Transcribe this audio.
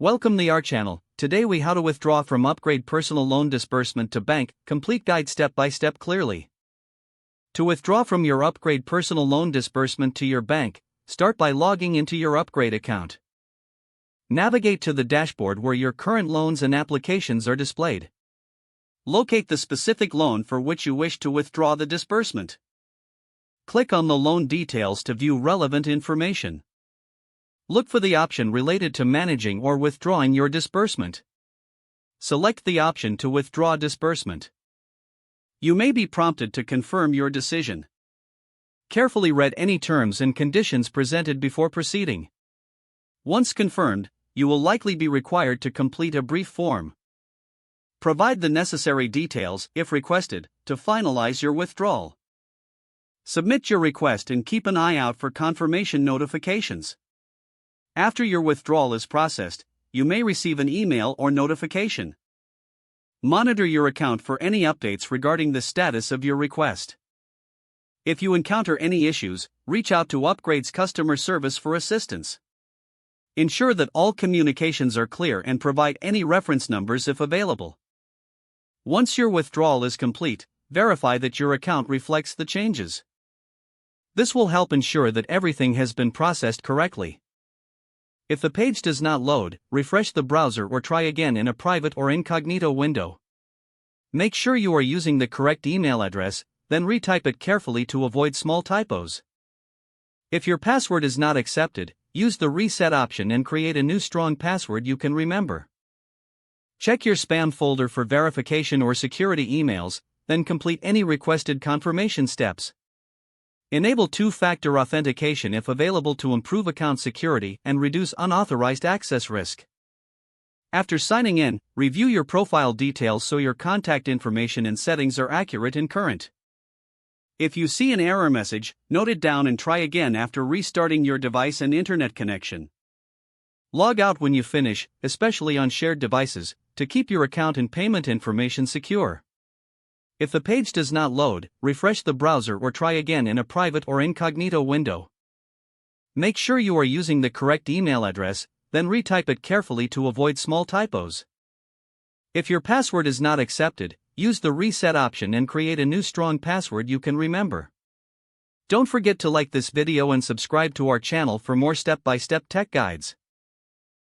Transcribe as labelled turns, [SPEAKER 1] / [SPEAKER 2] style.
[SPEAKER 1] Welcome to our channel. Today we how to withdraw from Upgrade personal loan disbursement to bank, complete guide step by step clearly. To withdraw from your Upgrade personal loan disbursement to your bank, start by logging into your Upgrade account. Navigate to the dashboard where your current loans and applications are displayed. Locate the specific loan for which you wish to withdraw the disbursement. Click on the loan details to view relevant information. Look for the option related to managing or withdrawing your disbursement. Select the option to withdraw disbursement. You may be prompted to confirm your decision. Carefully read any terms and conditions presented before proceeding. Once confirmed, you will likely be required to complete a brief form. Provide the necessary details, if requested, to finalize your withdrawal. Submit your request and keep an eye out for confirmation notifications. After your withdrawal is processed, you may receive an email or notification. Monitor your account for any updates regarding the status of your request. If you encounter any issues, reach out to Upgrade's customer service for assistance. Ensure that all communications are clear and provide any reference numbers if available. Once your withdrawal is complete, verify that your account reflects the changes. This will help ensure that everything has been processed correctly. If the page does not load, refresh the browser or try again in a private or incognito window. Make sure you are using the correct email address, then retype it carefully to avoid small typos. If your password is not accepted, use the reset option and create a new strong password you can remember. Check your spam folder for verification or security emails, then complete any requested confirmation steps. Enable two-factor authentication if available to improve account security and reduce unauthorized access risk. After signing in, review your profile details so your contact information and settings are accurate and current. If you see an error message, note it down and try again after restarting your device and internet connection. Log out when you finish, especially on shared devices, to keep your account and payment information secure. If the page does not load, refresh the browser or try again in a private or incognito window. Make sure you are using the correct email address, then retype it carefully to avoid small typos. If your password is not accepted, use the reset option and create a new strong password you can remember. Don't forget to like this video and subscribe to our channel for more step-by-step tech guides.